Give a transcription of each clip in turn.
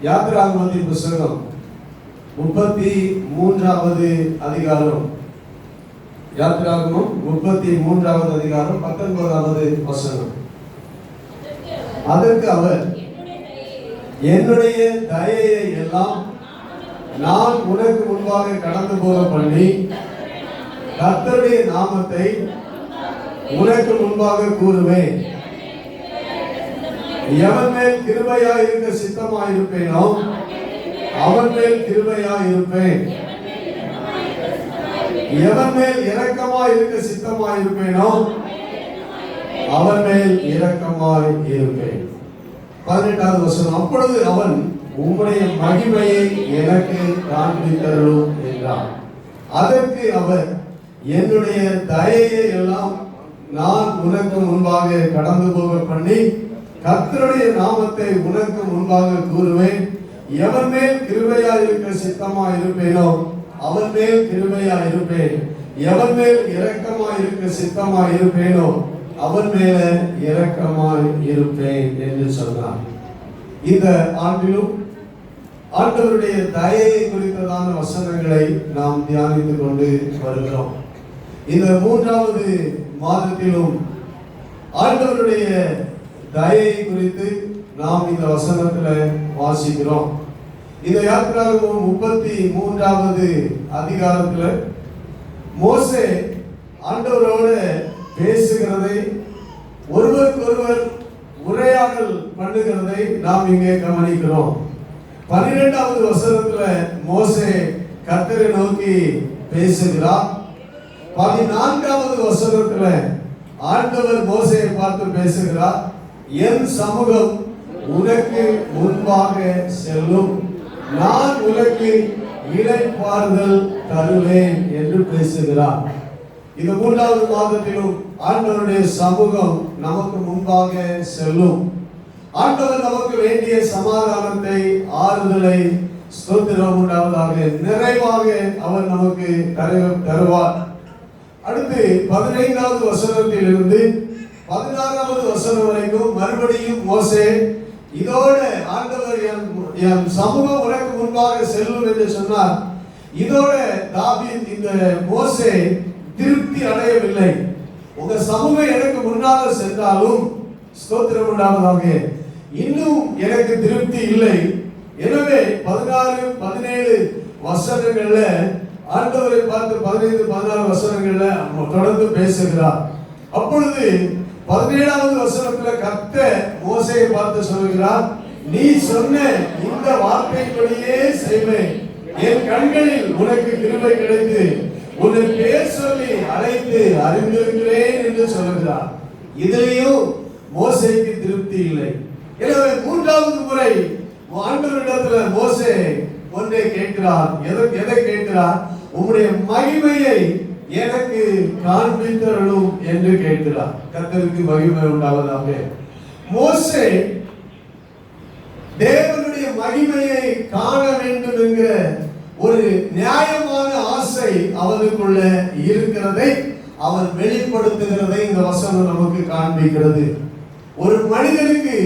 யாத்திராகமத்தின் புத்தகம் 33வது அதிகாரம். யாத்திராகமம் 33வது அதிகாரம் 19வது வசனம். அதற்கு அவர், என்னுடைய தயையை எல்லாம் நான் உனக்கு முன்பாக கடந்து போக பண்ணி கர்த்தருடைய நாமத்தை உனக்கு முன்பாக கூறுவேன். எவன் மேல் கிருபையாய் இருக்க சித்தமாயிருப்பேனோ அவன் மேல் கிருபையாய் இருப்பேன். எவன் மேல் இரக்கமாய் இருக்க சித்தமாயிருப்பேனோ அவன் மேல் இரக்கமாய் இருப்பேன். 18வது வசனம். அப்பொழுது அவன், உம்முடைய மகிமையை எனக்கு காண்பித்தருளும் என்றான். அதற்கு அவர், என்னுடைய தயையை எல்லாம் நான் உனக்கு முன்பாக கடந்து போக பண்ணி கர்த்தருடைய நாமத்தை உனக்கு முன்பாக கூறுவேன். எவன் மேல் கிருபையாய் இருக்க சித்தமாய் இருப்பேனோ அவன் மேல் கிருபையாய் இருப்பேன். எவன் மேல் இரக்கமாய் இருக்க சித்தமாய் இருப்பேனோ அவன் மேல இரக்கமாய் இருப்பேன் என்று சொன்னார். இந்த ஆண்டிலும் ஆண்டவருடைய தயையை குறித்ததான வசனங்களை நாம் தியானித்துக் கொண்டு வருகிறோம். இந்த 3வது மாதத்திலும் ஆண்டவருடைய தயையை குறித்து நாம் இந்த வசனத்தில் வாசிக்கிறோம். இந்த யாத்திராகமம் 33வது அதிகாரத்தில் மோசே ஆண்டவரோடு பேசுகிறதை, ஒருவருக்கொருவர் உரையாடல் பண்ணுகிறதை நாம் இங்கே கவனிக்கிறோம். 12வது வசனத்தில் மோசே கர்த்தரை நோக்கி பேசுகிறார். 14வது வசனத்தில் ஆண்டவர் மோசேயை பார்த்து பேசுகிறார். என் சமூகம் உனக்கு முன்பாக செல்லும், நான் உனக்கு இளைப்பாறுதல் தருவேன் என்று பேசுகிறார். இந்த 3வது மாதத்திலும் ஆண்டவருடைய சமூகம் நமக்கு முன்பாக செல்லும். ஆண்டவர் நமக்கு வேண்டிய சமாதானத்தை, ஆறுதலை, ஸ்தோத்திரம் உண்டாவதாக, நிறைவாக அவர் நமக்கு தருவார். அடுத்து 15வது வசனத்திலிருந்து 16வது வசனம் வரைக்கும் மறுபடியும் மோசே, இதோட ஆண்டவர் என் சமூகம் உனக்கு முன்பாக செல்லும் என்று சொன்னார். இதோட தாவீது, இந்த மோசே திருப்தி அடையவில்லை. உங்க சமூகம் எனக்கு முன்னாக சென்றாலும் ஸ்தோத்திரம் உண்டாவதாக, இன்னும் எனக்கு திருப்தி இல்லை. எனவே 16, 17 வசனங்கள்ல ஆண்டவரை பார்த்து 15, 16 வசனங்கள்ல தொடர்ந்து பேசுகிறார். அப்பொழுது 17வது வசனத்துல கர்த்தர் மோசேயை பார்த்து சொல்கிறார், நீ சொன்ன இந்த வார்த்தைப்படியே செய்வேன். என் கண்களில் உனக்கு கிருபை கிடைத்து உன்னை பேர் சொல்லி அழைத்து அறிந்திருக்கிறேன் என்று சொல்கிறார். இதிலேயும் மோசேக்கு திருப்தி இல்லை. எனவே 3வது முறை ஆண்டவரிடத்துல மோசே ஒன்றை கேட்கிறார். எதை கேட்கிறார்? உம்முடைய மகிமையை எனக்கு காண்பித்தருளும் என்று கேட்கிறார். கர்த்தருக்கு மகிமை உண்டாவதாக. மோசே தேவனுடைய மகிமையை காண வேண்டும் என்கிற ஒரு நியாயமான ஆசை அவனுக்குள்ள இருக்கிறதை அவர் வெளிப்படுத்துகிறதை இந்த வசனம் நமக்கு காண்பிக்கிறது. ஒரு மனிதனுக்கு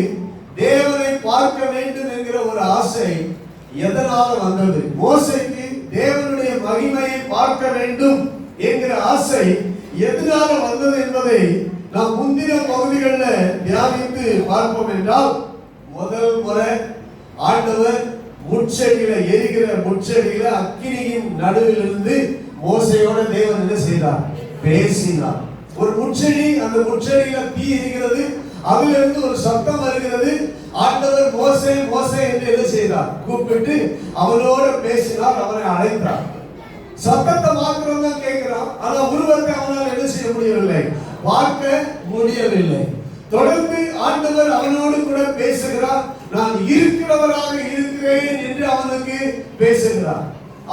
தேவனை பார்க்க வேண்டும் என்கிற ஒரு ஆசை எதனால வந்தது? மோசேக்கு தேவனுடைய மகிமையை பார்க்க வேண்டும் என்கிற ஆசை எதனால வந்தது என்பதை நாம் முந்தின பகுதிகளில் தியானித்து பார்ப்போம் என்றால், முதல் முறை ஆண்டவர் முட்செடியில, எரிகிற முட்செடியில அக்கினியின் நடுவில் இருந்து மோசையோட தேவன் என்ன செய்தார்? பேசினார். ஒரு முட்செடி, அந்த முட்செடியில தீ எரிகிறது, அதிலிருந்து ஒரு சத்தம் வருகிறது. ஆண்டவர் மோசே மோசே என்று என்ன செய்தார்? கூப்பிட்டு அவனோட பேசினார், அவனை அழைத்தார். சத்தத்தை மாத்திரம் தான் கேட்கிறான், ஆனா உருவத்தை அவனால் என்ன செய்ய முடியவில்லை, பார்க்க முடியவில்லை. தொடர்ந்து ஆண்டவர் அவனோடு கூட பேசுகிறார். நான் இருக்கிறவராக இருக்கிறேன் என்று அவனுக்கு பேசுகிறார்.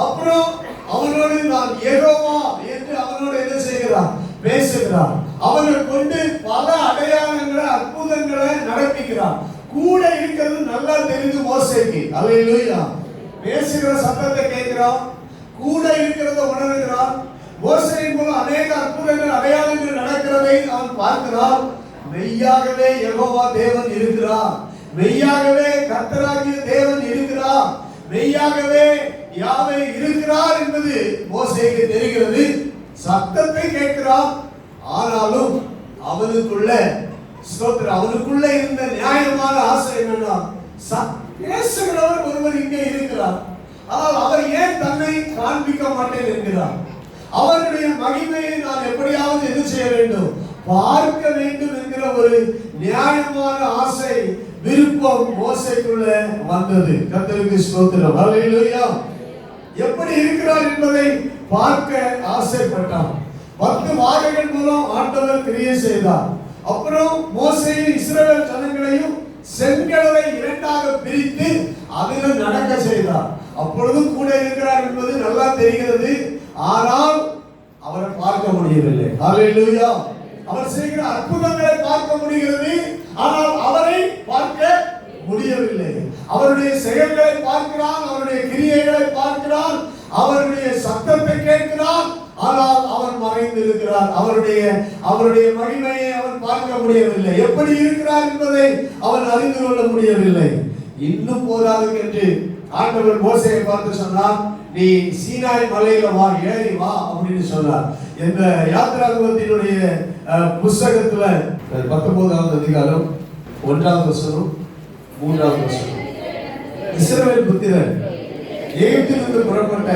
அப்புறம் அவனோடு நான் யெகோவா என்று அவனோடு என்ன செய்கிறார்? பேசுகிறார். அவனை கொண்டு பல அடையாளங்களை, அற்புதங்களை நடப்பிக்கிறார். கூட இருக்கிறது நல்லா தெரிந்து மோசேக்கு. அல்லேலூயா. பேசுகிற சத்தத்தை கேட்கிறான், கூட இருக்கிறத உணர்கிறான். மோசேயின் மூலம் அநேக அற்புதங்கள், அடையாளங்கள் நடக்கிறதை அவன் பார்க்கிறான். மெய்யாகவே யெகோவா தேவன் இருக்கிறார், மெய்யாகவே கர்த்தராகிய தேவன் இருக்கிறார் மெய்யாகவே யாவே இருக்கிறார் என்பது மோசேக்கு தெரிகிறது. சத்தத்தை கேட்கிறான். ஆனாலும் அவனுக்குள்ள இருந்த நியாயமான ஆசை என்னன்னா, பேசுகிறவர் ஒருவர் இங்கே இருக்கிறார், ஆனால் அவர் ஏன் தன்னை காண்பிக்க மாட்டேன் என்கிறார். அவருடைய மகிமையை நான் எப்படியாவது என்ன செய்ய வேண்டும், பார்க்க வேண்டும் என்கிற ஒரு நியாயமான ஆசை, விருப்பம் மோசேக்குள்ள வந்தது. கர்த்தருக்கு ஸ்தோத்திரம். ஹல்லேலூயா. எப்படி இருக்கிறார் என்பதை பார்க்க ஆசைப்பட்டான். 10 வாதைகள் மூலம் ஆண்டவர் கிரியை செய்தார். அப்புறம் மோசே இஸ்ரவேல் ஜனங்களையும் செங்கடலை 2ஆக பிரித்து அதில் நடக்க செய்தார். அப்பொழுதும் கூட இருக்கிறார் என்பது நல்லா தெரிகிறது. ஆனால் அவரை பார்க்க முடியவில்லை. ஹல்லேலூயா. அவர் செய்கிற அற்புதங்களை பார்க்க முடிகிறது, ஆனால் அவரை பார்க்க முடியவில்லை. அவருடைய செயல்களை பார்க்கிறான், அவருடைய கிரியைகளை பார்க்கிறான், அவருடைய சத்தத்தை கேட்கிறான், ஆனால் அவர் மறைந்து இருக்கிறார். அவருடைய மகிமையை அவன் பார்க்க முடியவில்லை. எப்படி இருக்கிறார் என்பதை அவன் அறிந்து கொள்ள முடியவில்லை. இன்னும் போதாது என்று ஆண்டவர் மோசேயை பார்த்து சொன்னார், நீ சீனாய் மலையில வா, ஏறி வா அப்படின்னு சொன்னார். இந்த யாத்திராகமத்தினுடைய புஸ்தகத்துல 19வது அதிகாரம் 1வது வசனம் 3வது வசனம், இஸ்ரவேல் புத்திரர் எகிப்திலிருந்து புறப்பட்ட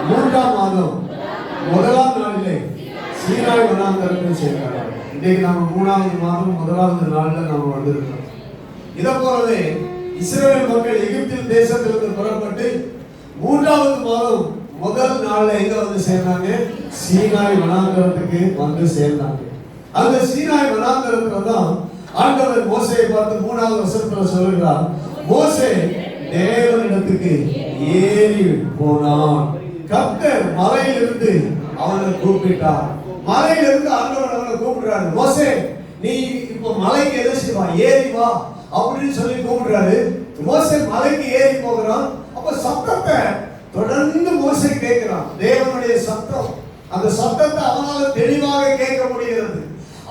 3ஆம் மாதம் 1ஆம் நாளிலே சீனாய் வனாந்தரத்தில் சேர்ந்தார்கள். இன்றைக்கு நாம 3வது மாதம் 1வது நாள்ல நாம வந்திருக்கிறோம். இதை போலவே இஸ்ரவேல் மக்கள் எகிப்தில் தேசத்திலிருந்து புறப்பட்டு 3வது மாதம் 1 நாள்ல எங்க வந்து சேர்ந்தாங்க, சீனாய் வனாந்தரத்துக்கு வந்து சேர்ந்தாங்க. அந்த சீனாய் வனாந்தரத்துல தான் ஆண்டவர் மோசேயை பார்த்து 3வது வசனத்துல சொல்லுகிறார், மோசே தேவனிடத்துக்கு ஏறி போனான். கர்த்தர் மலையிலிருந்து அவனை கூப்பிட்டார். மலையிலிருந்து ஆண்டவர் அவனை கூப்பிடுறாரு, மோசே நீ இப்ப மலைக்கு எதை செய்வா, ஏறி வா அப்படின்னு சொல்லி கூப்பிடுறாரு. மோசே மலைக்கு ஏறி போகிறான். அப்ப சத்தத்தை தொடர்ந்து மோசே கேட்கிறான். தேவனுடைய சத்தம், அந்த சத்தத்தை அவனால் தெளிவாக கேட்க முடிகிறது.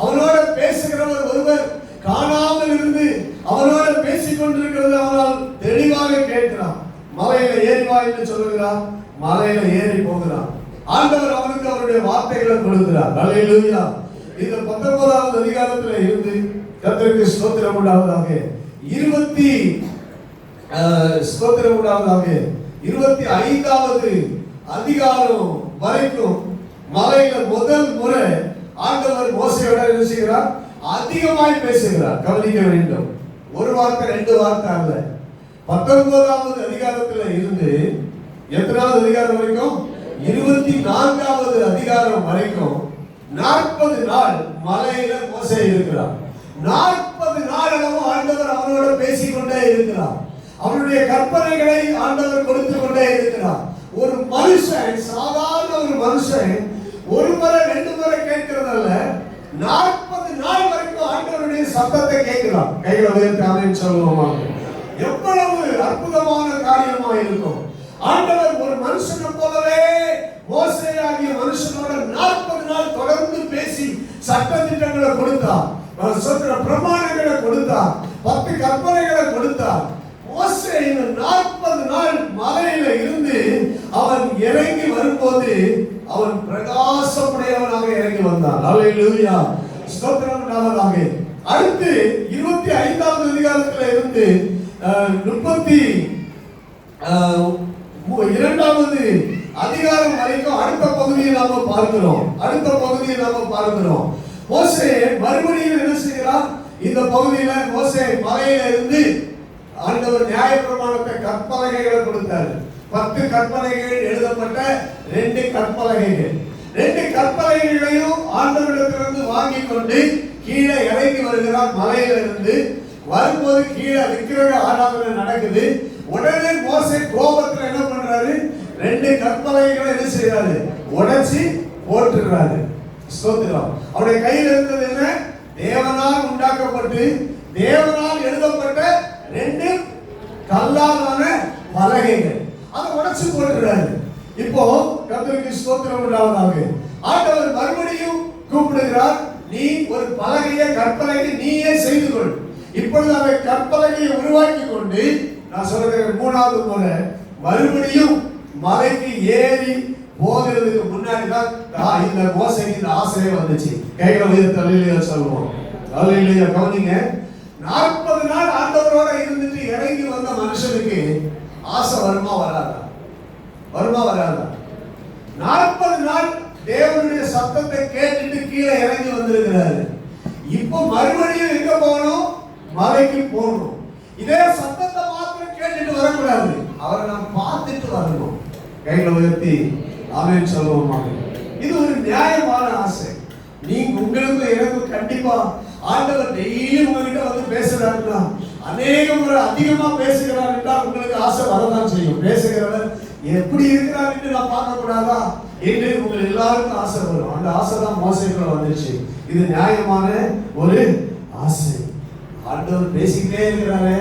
அவனோட பேசுகிறவர் ஒருவர் காணாமல் இருந்து அவனோட பேசிக் கொண்டிருக்கிறது அவனால் தெளிவாக கேட்கிறான். மலையில ஏறி வா என்று சொல்லுகிறான். மலையில ஏறி போகிறான். ஆண்டவர் அவனுக்கு அவருடைய வார்த்தைகளை கொடுக்கிறார். ஹல்லேலூயா. இந்த 19வது அதிகாரத்தில் இருந்து கர்த்தருக்கு ஸ்தோத்திரம் உண்டாவதாக 25வது அதிகாரம் வரைக்கும் மலையில முதல் முறை ஆண்டவர் மோசேயோட என்ன செய்கிறார், அதிகமாய் பேசுகிறார். கவனிக்க வேண்டும். ஒரு வார்த்தை 2 வார்த்தை அல்ல. 19வது அதிகாரத்துல இருந்து எத்தனாவது அதிகாரம் வரைக்கும், 24வது அதிகாரம் வரைக்கும் 40 நாள் மலையில மோசே இருக்கிறார். 40 நாள் அளவு ஆண்டவர் அவனோட பேசிக்கொண்டே இருக்கிறார். அவருடைய கற்பனைகளை ஆண்டவர் கொடுத்து கொண்டே இருக்கிறார். ஒரு மனுஷன், சாதாரண ஒரு மனுஷன் ஒரு முறை 2 முறை கேட்கிறதல்ல, 40 நாள் வரைக்கும் ஆண்டவருடைய சத்தத்தை கேட்கிறார். கைகளை உயர்த்தி ஆமென் சொல்லுவோமா? எவ்வளவு அற்புதமான காரியமா இருக்கும். ஆண்டவர் ஒரு மனுஷனை போலவே மோசே ஆகிய மனுஷனோட 40 நாள் தொடர்ந்து பேசி சட்ட திட்டங்களை கொடுத்தார், பிரமாணங்களை கொடுத்தார், 10 கற்பனைகளை கொடுத்தார். மோசே இந்த 40 நாள் மலையில இருந்து அவன் இறங்கி வரும்போது அவன் பிரகாசமுடையவனாக இறங்கி வந்தான். ஹல்லேலூயா. ஸ்தோத்திரம் உண்டாவதாக. அடுத்து 25வது அதிகாரத்துல இருந்து 32வது அதிகாரம் வரைக்கும் அடுத்த பகுதியை நாம பார்க்கிறோம். மோசே மறுபடியும் என்ன செய்கிறார், இந்த பகுதியில மோசே மலையில இருந்து ஆண்டவர் நியாயப்பிரமாணத்தை கற்பலகைகளை கொடுத்தார். 10 கற்பலகைகள் எழுதப்பட்ட 2 கற்பலகைகள். 2 கற்பலகைகளையும் ஆண்டவரிடத்திலிருந்து வாங்கி கொண்டு கீழே இறங்கி வருகிறார். மலையில இருந்து வரும்போது கீழே விக்கிரக ஆராதனை நடக்குது. உடனே மோசே கோபத்துல என்ன பண்றாரு, 2 கற்பலகைகளை என்ன செய்யறாரு, உடைச்சி போட்டுறாரு. ஸ்தோத்திரம். அவருடைய கையில் இருந்தது என்ன, தேவனால் உண்டாக்கப்பட்டு தேவனால் எழுதப்பட்ட 2 கல்லாலான பலகைகள். அதை உடைச்சு போட்டுறாரு. இப்போ கர்த்தருக்கு ஸ்தோத்திரம் உண்டாவதாக. ஆண்டவர் மறுபடியும் கூப்பிடுகிறார், நீ ஒரு பலகையை கற்பலகை நீயே செய்து கொள். இப்பொழுது அந்த கற்பலகையை உருவாக்கி கொண்டு நான் சொல்றேன், மூணாவது முறை மறுபடியும் மலைக்கு ஏறி போகிறதுக்கு முன்னாடி தான் இந்த மோசைக்கு இந்த ஆசையே வந்துச்சு. கைகளை உயர்த்தி அல்லேலூயா சொல்லுவோம். அல்லேலூயா. கவனிங்க, 40 நாள் ஆண்டவரோட இருந்துட்டு இறங்கி வந்த மனுஷனுக்கு ஆசை வருமா வராதா? வருமா வராதா? 40 நாள் தேவனுடைய சத்தத்தை கேட்டுட்டு கீழே இறங்கி வந்திருக்கிறாரு. இப்போ மறுபடியும் எங்க போகணும்? மலைக்கு போகணும். இதே சத்தத்தை மாத்திரம் கேட்டுட்டு வரக்கூடாது, அவரை நாம் பார்த்துட்டு வரணும். கைகளை உயர்த்தி ஆமென் சொல்லுவோமா? இது ஒரு நியாயமான ஆசை. நீங்க உங்களுக்கு எனக்கு கண்டிப்பா ஆண்டவர் டெய்லி உங்ககிட்ட வந்து பேசுறாருன்னா, அநேக முறை அதிகமா பேசுகிறார் என்றால் உங்களுக்கு ஆசை வரதான் செய்யும். பேசுகிறவர் எப்படி இருக்கிறார் என்று நான் பார்க்க கூடாதா என்று உங்கள் எல்லாருக்கும் ஆசை வரும். அந்த ஆசை தான் மோசைக்குள்ள வந்துச்சு. இது நியாயமான ஒரு ஆசை. ஆண்டவர் பேசிக்கிட்டே இருக்கிறாரு.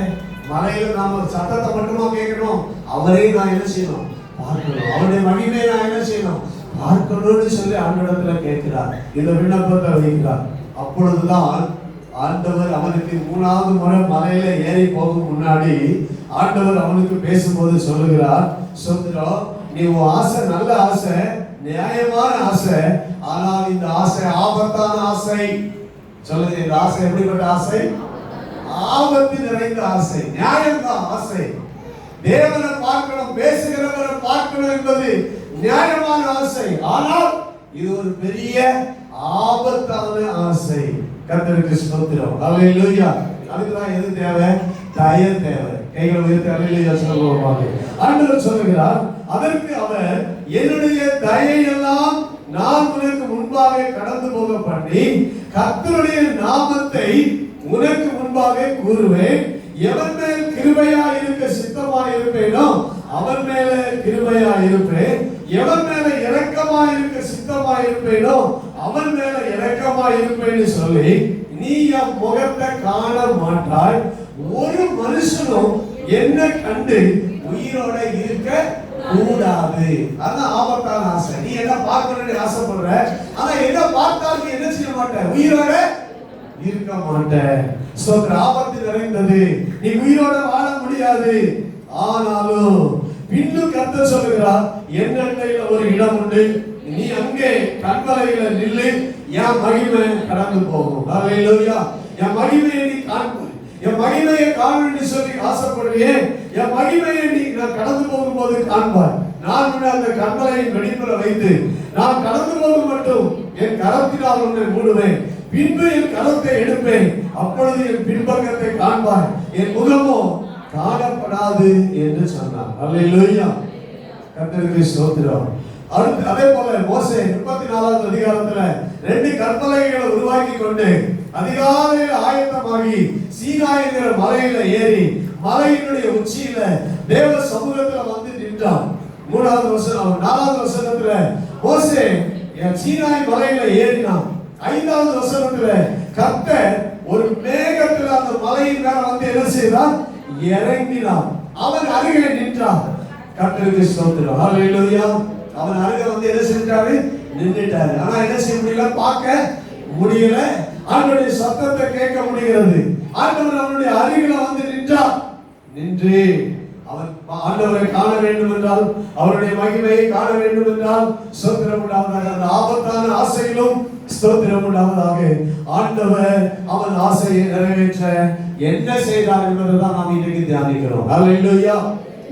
மலையில நாம சத்தத்தை மட்டுமா கேட்கணும், அவரே நான் என்ன செய்யணும்? பார்க்கணும். அவருடைய மகிமையை நான் என்ன செய்யணும்? பார்க்கணும்னு சொல்லி ஆண்டவரிடத்துல கேட்கிறார். இந்த விண்ணப்பத்தை வைக்கிறார். அப்பொழுதுதான் ஆண்டவர் அவனுக்கு 3வது முறை மலையில ஏறி போகும் முன்னாடி ஆண்டவர் அவனுக்கு பேசும்போது சொல்லுகிறார், சொல்கிறோம், நீ உன் ஆசை நல்ல ஆசை, நியாயமான ஆசை, ஆனால் இந்த ஆசை ஆபத்தான ஆசை. சொல்லுங்க, இந்த ஆசை எப்படிப்பட்ட ஆசை? ஆபத்து நிறைந்த ஆசை. நியாயம்தான் ஆசை. தேவனை பார்க்கணும், பேசுகிறவரை பார்க்கணும் என்பது நியாயமான ஆசை. ஆனால் இது ஒரு பெரிய ஆபத்தான ஆசை. கர்த்தருக்கு ஸ்தோத்திரம். அல்லேலூயா. அதுக்குதான் எது தேவை? தயை தேவை. கைகளை உயர்த்தி அல்லேலூயா சொல்லுவோம். ஆண்டவர் சொல்லுகிறார், அதற்கு அவர், என்னுடைய தயையெல்லாம் நான் உனக்கு முன்பாக கடந்து போக பண்ணி கர்த்தருடைய நாமத்தை உனக்கு முன்பாக கூறுவேன். எவன் மேல் கிருபையா இருக்க சித்தமா இருப்பேனோ அவன் மேல கிருபையா இருப்பேன். எவன் மேல இரக்கமா இருக்க சித்தமா இருப்பேனோ அவன் மேல இரக்கமா இருப்பேன்னு சொல்லி நீ என் முகத்தை காண மாட்டாய். ஒரு மனுஷனும் என்ன கண்டு உயிரோட இருக்க கூடாது. அதான் ஆபத்தான ஆசை. நீ என்ன பார்க்கணும்னு ஆசைப்படுற, ஆனா என்ன பார்த்தாலும் என்ன செய்ய மாட்ட? உயிரோட இருக்க மாட்டேன். ஆபத்து நிறைந்தது. நீ உயிரோட வாழ முடியாது. ஆனாலும் பின்னும் கர்த்தர் சொல்லுகிறார், என்னண்டையில ஒரு இடம் உண்டு, நீ அங்கே கண்மலையில நில்லு, என் மகிமை கடந்து போகும். அல்லேலூயா. என் மகிமையை நீ காண்பாய். என் மகிமையை காணணும்னு சொல்லி ஆசைப்படுறியே, என் மகிமையை நீ நான் கடந்து போகும்போது காண்பாய். நான் உன்னை அந்த கண்மலையின் வெடிப்புல வைத்து நான் கடந்து போகும் மட்டும் என் கரத்தினால் உன்னை மூடுவேன். பின்பு என் கரத்தை எடுப்பேன், அப்பொழுது என் பின்பக்கத்தை காண்பாய், என் முகமோ காணப்படாது என்று சொன்னார். அல்லேலூயா. கர்த்தருக்கு ஸ்தோத்திரம். அதே போல மோசே 34வது அதிகாரத்துல 2 கற்பலகைகளை உருவாக்கி கொண்டு அதிகாலையில் ஆயத்தமாகி சீனாய்ங்கிற மலையில ஏறி மலையினுடைய உச்சியில தேவ சமூகத்துல வந்து நின்றான். 3வது வசனம். 4வது வசனத்துல மோசே சீனாய் மலையில ஏறினான். 5வது வசனத்துல கர்த்தர் ஒரு மேகத்துல அந்த மலையின் மேல வந்து என்ன செய்தான்? இறங்கினான். அவன் அருகே நின்றான். கர்த்தருக்கு ஸ்தோத்திரம். அல்லேலூயா. அவன் அருகே வந்து என்ன செஞ்சாரு? நின்னுட்டாரு. ஆனா என்ன செய்ய முடியல? பார்க்க முடியல. ஆண்டவருடைய சத்தத்தை கேட்க முடிகிறது. ஆண்டவர் அவனுடைய அருகில வந்து நின்றார். நின்று அவன் ஆண்டவரை காண வேண்டும் என்றால், அவருடைய மகிமையை காண வேண்டும் என்றால் ஸ்தோத்திரம் உண்டாவதாக. அந்த ஆபத்தான ஆசையிலும் ஸ்தோத்திரம் உண்டாவதாக. ஆண்டவர் அவன் ஆசையை நிறைவேற்ற என்ன செய்தார் என்பதுதான் நாம் இன்றைக்கு தியானிக்கிறோம். அல்லேலூயா.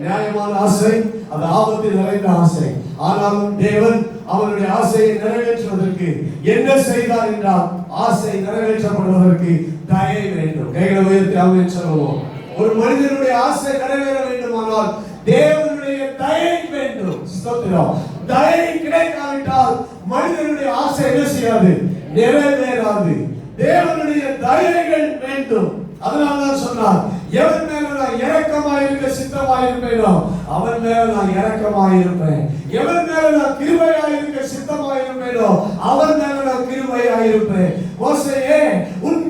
நியாயமான ஆசை, அது ஆபத்து நிறைந்த ஆசை. ஆனாலும் தேவன் அவனுடைய ஆசையை நிறைவேற்றுவதற்கு என்ன செய்தார் என்றால், ஆசை நிறைவேற்றப்படுவதற்கு தயை வேண்டும். கைகளை உயர்த்தி ஆமென் சொல்லுவோம். ஒரு மனிதனுடைய ஆசை நிறைவேற வேண்டுமானால் தேவனுடைய தயை வேண்டும். ஸ்தோத்திரம். தயை கிடைக்காவிட்டால் மனிதனுடைய ஆசை என்ன செய்யாது? நிறைவேறாது. தேவனுடைய தயைகள் வேண்டும். அதனால்தான் சொன்னார், எவன் மேல நான் இரக்கமாய் இருக்க சித்தமாய் இருப்பேனோ அவன் மேல நான் இரக்கமாய் இருப்பேன். எவன் மேல நான் கிருபையாய் இருக்க சித்தமாய் இருப்பேனோ அவன் மேல நான் கிருபையாய் இருப்பேன். மோசேயே, உன்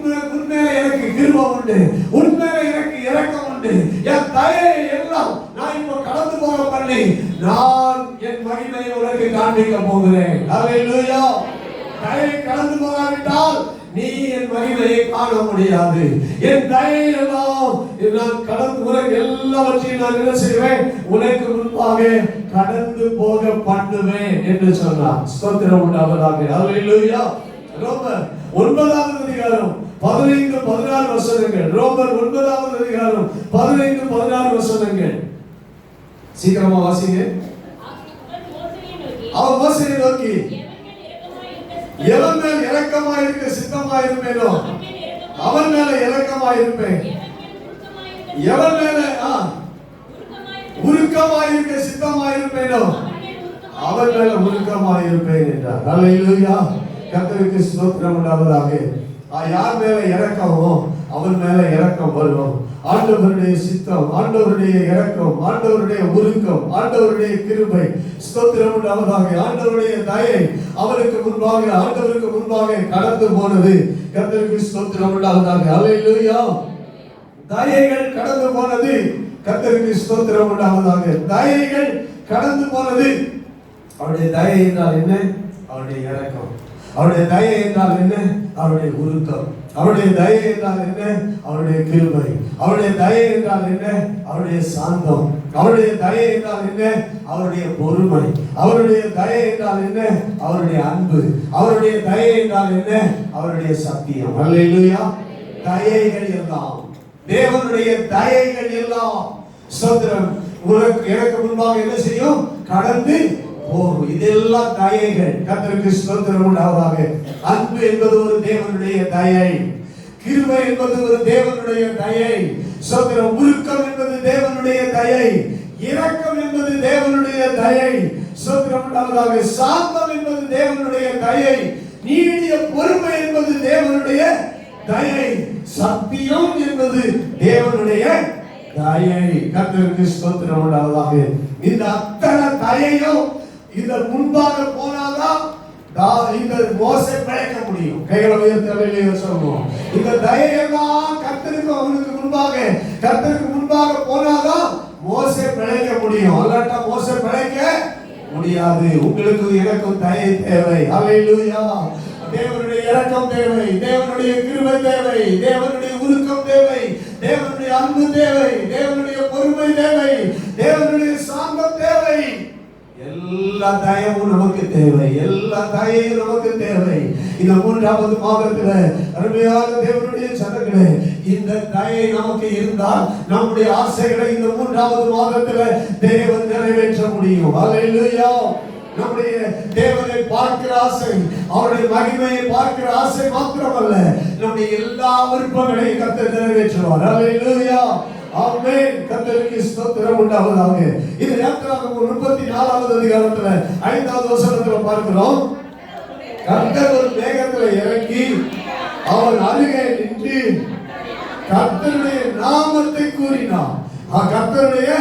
மேல எனக்கு கிருபை உண்டு, உன் மேல எனக்கு இரக்கம் உண்டு. என் தயை எல்லாம் நான் இப்போ கடந்து போக பண்ணி நான் என் மகிமையை உனக்கு காண்பிக்க போகிறேன். அல்லேலூயா. தயை கடந்து போகாவிட்டால் நீ என் மகிமையை காண முடியாது. என் தயை எல்லாம் நான் கடந்து உனக்கு எல்லாவற்றையும் நான் என்ன செய்வேன், உனக்கு முன்பாக கடந்து போக பண்ணுவேன் என்று சொன்னார். ஸ்தோத்திரம் உண்டாவதாக. ஹல்லேலூயா. ரோமர் 9வது அதிகாரம் 15-16 வசனங்கள். ரோமர் 9வது அதிகாரம் 15-16 வசனங்கள். சீக்கிரமா வாசிங்க. அவன் மோசேயை நோக்கி, எவன் மேல் இரக்கமாய் இருக்க சித்தமாய் இருப்பேனோ அவன் மேல இரக்கமாய் இருப்பேன், எவன் மேல உருக்கமாய் இருக்க சித்தமாய் இருப்பேனோ அவன் மேல உருக்கமாய் இருப்பேன் என்றார். ஹல்லேலூயா. கர்த்தருக்கு ஸ்தோத்திரம் உண்டாவதாக. யார் மேல இரக்கமோ அவன் மேல இரக்கம் வரும். ஆண்டவருடைய சித்தம், ஆண்டவருடைய இரக்கம், ஆண்டவருடைய உருக்கம், ஆண்டவருடைய கிருபை ஸ்தோத்திரம் உண்டாவதாக. ஆண்டவருடைய தயை அவருக்கு முன்பாக, ஆண்டவருக்கு முன்பாக கடந்து போனது. கர்த்தருக்கு ஸ்தோத்திரம் உண்டாவதாக. ஹல்லேலூயா. தயைகள் கடந்து போனது. கர்த்தருக்கு ஸ்தோத்திரம் உண்டாவதாக. தயைகள் கடந்து போனது. அவருடைய தயை என்றால் என்ன? அவருடைய இரக்கம். அவருடைய தயை என்றால் என்ன? அவருடைய உருக்கம். அவருடைய தயை என்றால் என்ன? அவருடைய கிருபை. அவருடைய தயை என்றால் என்ன? அவருடைய சாந்தம். அவருடைய தயை என்றால் என்ன? அவருடைய பொறுமை. அவருடைய தயை என்றால் என்ன? அவருடைய அன்பு. அவருடைய தயை என்றால் என்ன? அவருடைய சத்தியம். ஹல்லேலூயா. தயைகள் எல்லாம், தேவனுடைய தயைகள் எல்லாம் ஸ்தோத்திரம் உனக்கு எனக்கு முன்பாக என்ன செய்யும்? கடந்து போகும். இதெல்லாம் தயைகள். கர்த்தருக்கு ஸ்தோத்திரம் உண்டாவதாக. அன்பு என்பது ஒரு தேவனுடைய தயை. கிருபை என்பது ஒரு தேவனுடைய தயை. ஸ்தோத்திரம். உருக்கம் என்பது தேவனுடைய தயை. இரக்கம் என்பது தேவனுடைய தயை. ஸ்தோத்திரம் உண்டாவதாக. சாந்தம் என்பது தேவனுடைய தயை. நீடிய பொறுமை என்பது தேவனுடைய தயை. சத்தியம் என்பது தேவனுடைய தயை. கர்த்தருக்கு ஸ்தோத்திரம் உண்டாவதாக. இந்த அத்தனை தயையும் இந்த முன்பாக போனாதான் இந்த மோசே பிழைக்க முடியும். கைகளை உயர்த்தி சொல்லுவோம். இந்த தயையெல்லாம் கர்த்தருக்கு அவனுக்கு முன்பாக, கர்த்தருக்கு முன்பாக போனாதான் மோசே பிழைக்க முடியும். அல்லாட்டா மோசே பிழைக்க முடியாது. உங்களுக்கு எனக்கும் தயை தேவை. ஹல்லேலூயா. தேவனுடைய இரக்கம் தேவை, தேவனுடைய கிருபை தேவை, தேவனுடைய உருக்கம் தேவை, தேவனுடைய அன்பு தேவை, தேவனுடைய பொறுமை தேவை, தேவனுடைய சாந்தம் தேவை. எல்லா தயவும் நமக்கு தேவை. எல்லா தயையும் நமக்கு தேவை. இந்த 3வது மாதத்தில் அருமையான தேவனுடைய சனங்களே, இந்த தயை நமக்கு இருந்தால் நம்முடைய ஆசைகளை இந்த 3வது மாதத்தில் தேவன் நிறைவேற்ற முடியும். ஹல்லேலூயா. நம்முடைய தேவனை பார்க்கிற ஆசை, அவருடைய மகிமையை பார்க்கிற ஆசை மாத்திரமல்ல, நம்முடைய எல்லா விருப்பங்களையும் கர்த்தர் நிறைவேற்றுவார். ஹல்லேலூயா. ஆமென். கர்த்தருக்கு ஸ்தோத்திரம் உண்டாவதாக. இது யாத்திராகமம் 34வது அதிகாரத்துல 5வது வசனத்துல பார்க்கிறோம். கர்த்தர் ஒரு மேகத்துல இறங்கி அவர் அருகே நின்று கர்த்தருடைய நாமத்தை கூறினார். கர்த்தருடைய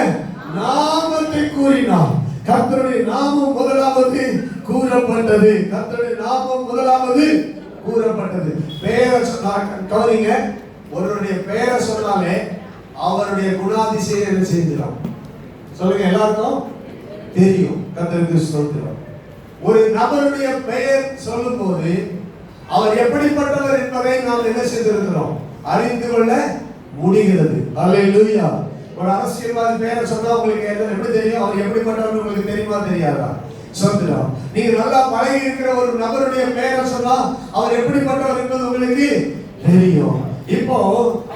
நாமத்தை கூறினார். கர்த்தருடைய நாமம் முதலாவது கூறப்பட்டது. கர்த்தருடைய நாமம் முதலாவது கூறப்பட்டது. பெயரை கவனிங்க. ஒருவருடைய பெயரை சொன்னாலே அவருடைய குணாதிசயம் என்ன செஞ்சிடும் சொல்லுங்க. எல்லாருக்கும் தெரியும். கர்த்தருக்கு ஸ்தோத்திரம். ஒரு நபருடைய பெயர் சொல்லும் போது அவர் எப்படிப்பட்டவர் என்பதை நாம் என்ன செய்திருக்கிறோம், அறிந்து கொள்ள முடிகிறது. ஹல்லேலூயா. ஒரு அரசியல்வாதி பெயரை சொன்னா உங்களுக்கு எப்படி தெரியும்? அவர் எப்படிப்பட்டவர் உங்களுக்கு தெரியுமா தெரியாதா? சொல்லுறோம். நீங்க நல்லா பழகி இருக்கிற ஒரு நபருடைய பெயரை சொன்னா அவர் எப்படிப்பட்டவர் என்பது உங்களுக்கு தெரியும். இப்போ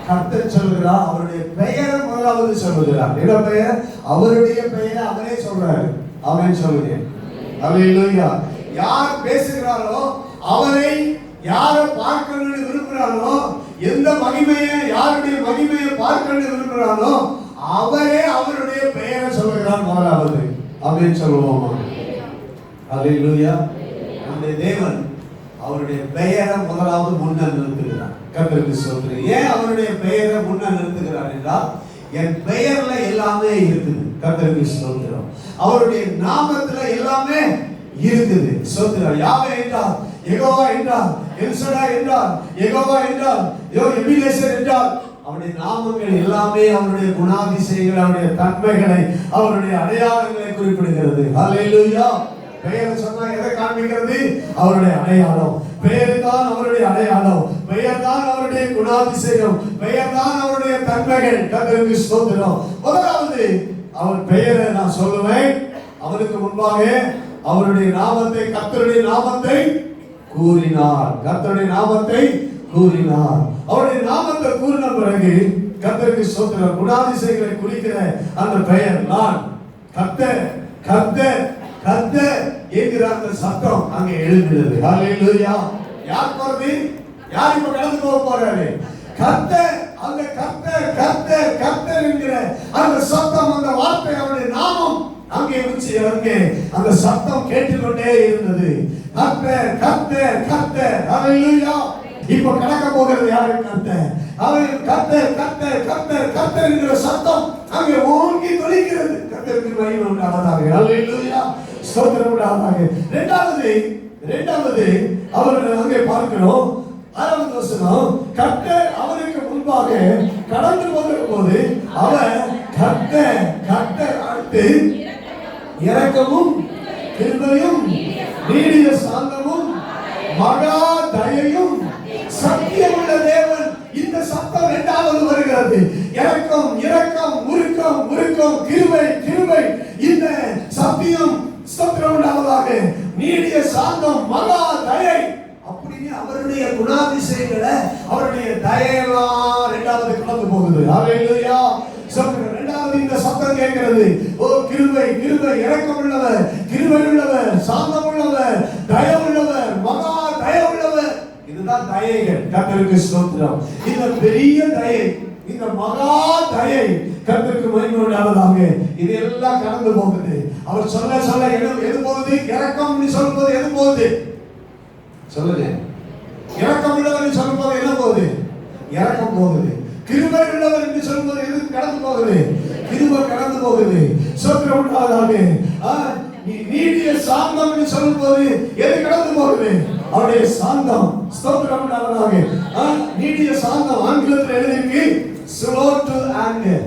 கர்த்தர் சொல்கிறார், அவருடைய பெயரை முதலாவது சொல்லுகிறார். என்ன பெயர்? அவருடைய பெயரை அவரே சொல்றாரு. அவன் சொல்லுங்க. ஹல்லேலூயா. யார் பேசுகிறாரோ, அவரை யாரை பார்க்கணும்னு விரும்புகிறானோ, எந்த மகிமையை, யாருடைய மகிமையை பார்க்கணும்னு விரும்புகிறானோ அவரே அவருடைய பெயரை சொல்லுகிறார் முதலாவது. அப்படின்னு சொல்லுவோமா? ஹல்லேலூயா. நம்முடைய தேவன் அவருடைய பெயரை முதலாவது முன்ன நிறுத்துகிறார். கர்த்தருக்கு ஸ்தோத்திரம். ஏன் அவருடைய பெயரை முன்ன நிறுத்துகிறார் என்றால், என் பெயர்ல எல்லாமே இருக்குது. கர்த்தருக்கு ஸ்தோத்திரம். அவருடைய நாமத்துல எல்லாமே இருக்குது. ஸ்தோத்திரம். யாவே என்றால் யெகோவா என்றால், எல்சடா என்றால் யெகோவா என்றால், எபினேசர் என்றால், அவருடைய நாமங்கள் எல்லாமே அவருடைய குணாதிசயங்கள், அவருடைய தன்மைகளை, அவருடைய அடையாளங்களை குறிப்பிடுகிறது. ஹல்லேலூயா. பெயரை சொன்னா எதை காண்பிக்கிறது? அவருடைய அடையாளம். பெயர் தான் அவருடைய அடையாளம், பெயர் தான் அவருடைய குணாதிசயம், பெயர் தான் அவருடைய தன்மைகள். கர்த்தருக்கு ஸ்தோத்திரம். முதலாவது அவர் பெயரை நான் சொல்லுவேன். அவருக்கு முன்பாக அவருடைய நாமத்தை, கர்த்தருடைய நாமத்தை கூறினார். கர்த்தருடைய நாமத்தை கூறினார். அவருடைய நாமத்தை கூறின பிறகு கர்த்தருக்கு ஸ்தோத்திரம், குணாதிசயங்களை குறிக்கிற அந்த பெயர் நான் கர்த்தர் கர்த்தர் கர்த்தர் என்கிற அந்த சத்தம் அங்கே எழுகிறது. ஹல்லேலூயா. யார் போறது? யார் இப்ப கடந்து போக போறாரு? கர்த்தர். அந்த கர்த்தர் கர்த்தர் கர்த்தர் என்கிற அந்த சத்தம், அந்த வார்த்தை, அவருடைய நாமம் அங்கே அங்கே அந்த சத்தம் கேட்டுக்கொண்டே இருந்தது. கர்த்தர் கர்த்தர் கர்த்தர். ஹல்லேலூயா. இப்ப கடக்க போகிறது யாரு? கர்த்தர். அவர் கர்த்தர் கர்த்தர் கர்த்தர் கர்த்தர் என்கிற சத்தம் அங்கே ஓங்கி தொலைக்கிறது. கர்த்தருக்கு மகிமை உண்டாவதாக. ஹல்லேலூயா. ஸ்தோத்திரம் உண்டாவதாக. இரண்டாவது அவர் அங்கே பார்க்கிறோம். 6வது வசனம், கர்த்தர் அவருக்கு முன்பாக கடந்து போகிற போது அவர் கர்த்தர் கர்த்தர் அடுத்து இரக்கமும் கிருபையும் நீடிய சாந்தமும் மகா தயையும் சத்தியமுள்ள தேவன். இந்த சத்தம் இரண்டாவது வருகிறது. இரக்கம் இரக்கம் உருக்கம் உருக்கம் கிருபை கிருபை. இந்த சத்தியம் ஸ்தோத்திரம் உண்டாவதாக. நீடிய சாந்தம் மகா தயை. அப்படின்னு அவருடைய குணாதிசயங்களை, அவருடைய தயையெல்லாம் இரண்டாவது கடந்து போகுது. ஹல்லேலூயா. இரண்டாவது இந்த சத்தம் கேட்கிறது. ஓ கிருபை கிருபை, இரக்கம் உள்ளவர், கிருபை உள்ளவர், சாந்தம் உள்ளவர், தயை உள்ளவர், மகா தயை உள்ளவர். இதுதான் தயைகள். கர்த்தருக்கு ஸ்தோத்திரம். இந்த பெரிய தயை, இந்த மகா தயை கர்த்தருக்கு மகிமை உண்டாவதாக. இது எல்லாம் கடந்து போகுது. அவர் சொல்ல சொல்ல எது போகுது? இரக்கம் சொல்லும்போது எது போகுது? சொல்லுங்க. இரக்கம் உள்ளவர் சொல்லும்போது என்ன போகுது? இரக்கம் போகுது. கிருபை உள்ளவர் என்று சொல்லும்போது எது கடந்து போகுது? கிருபை கடந்து போகுது. ஸ்தோத்திரம் உண்டாவதாக. நீடிய சாந்தம் என்று சொல்லும்போது எது கடந்து போகுது? அவருடைய சாந்தம். ஸ்தோத்திரம் உண்டாவதாக. நீடிய சாந்தம் ஆங்கிலத்தில் எழுதிருக்கு slow to anger.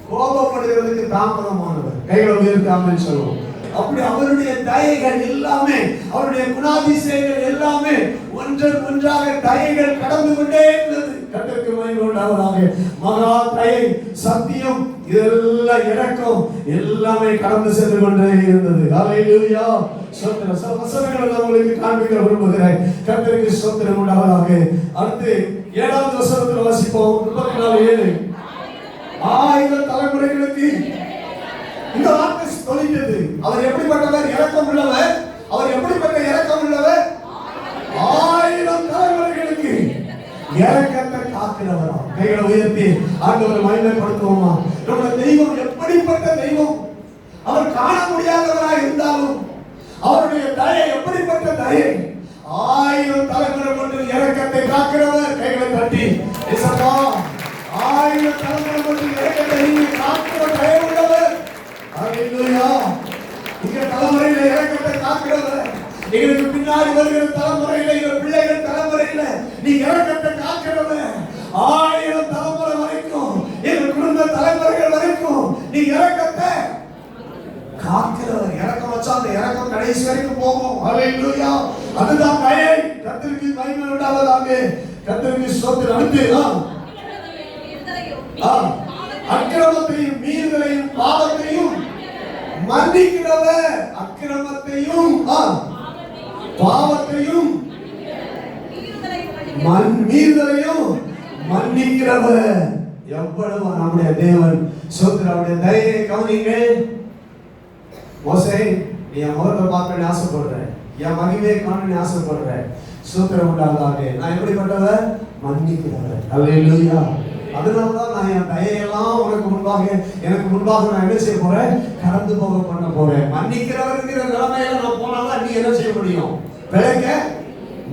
கோபப்படுகிறதுக்கு தாமதமானவர். கைகளை உயர்த்தாமல் சொல்லுவோம். அப்படி அவருடைய தயைகள் எல்லாமே, அவருடைய குணாதிசயங்கள் எல்லாமே ஒன்றன் ஒன்றாக தயைகள் கடந்து கொண்டே இருந்தது. கர்த்தருக்கு மகிமை உண்டாவதாக. மகா தயை, சத்தியம், இதெல்லாம் இரக்கம் எல்லாமே கடந்து சென்று கொண்டே இருந்தது. ஹல்லேலூயா. ஸ்தோத்திரம். சில வசனங்களை உங்களுக்கு காண்பிக்க விரும்புகிறேன். கர்த்தருக்கு ஸ்தோத்திரம் உண்டாவதாக. அடுத்து 7வது வசனத்தில் வாசிப்போம். 34:7. 1000 தலைமுறைகளுக்கு இந்த வார்த்தை சொல்லிட்டது. அவர் எப்படிப்பட்டவர்? இரக்கம் உள்ளவர். அவர் எப்படிப்பட்ட இரக்கம் உள்ளவர்? 1000 தலைமுறைகளுக்கு இரக்கத்தை காக்கிறவரா. கைகளை உயர்த்தி ஆண்டவரை மகிமைப்படுத்துவோமா? நம்முடைய தெய்வம் எப்படிப்பட்ட தெய்வம்? அவர் காண முடியாதவராக இருந்தாலும் அவருடைய தயை எப்படிப்பட்ட தயை? 1000 தலைமுறை கொண்டு இரக்கத்தை காக்கிறவர். கைகளை தட்டி இயேசுவா, 1000 தலைமுறை கொண்டு இரக்கத்தை காக்கிற தயை உள்ளவர். ஹல்லேலூயா. இங்க தலைமுறையில இரக்கத்தை காக்கிறவர். எங்களுக்கு பின்னாடி வருகிற தலைமுறையில, எங்க பிள்ளைகள் தலைமுறையில நீ இரக்கத்தை காக்கிறவர். 1000 தலைமுறை வரைக்கும், எங்க குடும்ப தலைமுறைகள் வரைக்கும் நீ இரக்கத்தை காக்கிறவர். இரக்கம் வச்சா அந்த இரக்கம் கடைசி வரைக்கும் போகும். ஹல்லேலூயா. அதுதான் தயை. கர்த்தருக்கு மகிமை உண்டாவதாக. கர்த்தருக்கு ஸ்தோத்திரம். அடுத்து அக்கிரமத்தையும் மீறுதலையும் பாவத்தையும் மன்னிக்கிறவர். அக்கிரமத்தையும் பாவத்தையும் மீறுதலையும் மன்னிக்கிறவர். எவ்வளவு நம்முடைய தேவன். அவருடைய தயையை கவனிங்க. மோசே, நீ என் முகத்தை பார்க்க ஆசைப்படுறேன், என் மகிமையை காண ஆசைப்படுறேன். ஸ்தோத்திரம் உண்டாவதாக. நான் எப்படிப்பட்டவர்? மன்னிக்கிறவர். ஹல்லேலூயா. அதனாலதான் நான் என் தயையெல்லாம் உனக்கு முன்பாக, எனக்கு முன்பாக நான் என்ன செய்ய போறேன்? கடந்து போக பண்ண போறேன். மன்னிக்கிறவர்ங்கிற நிலைமையில நான் போனாதான் நீ என்ன செய்ய முடியும்? பிழைக்க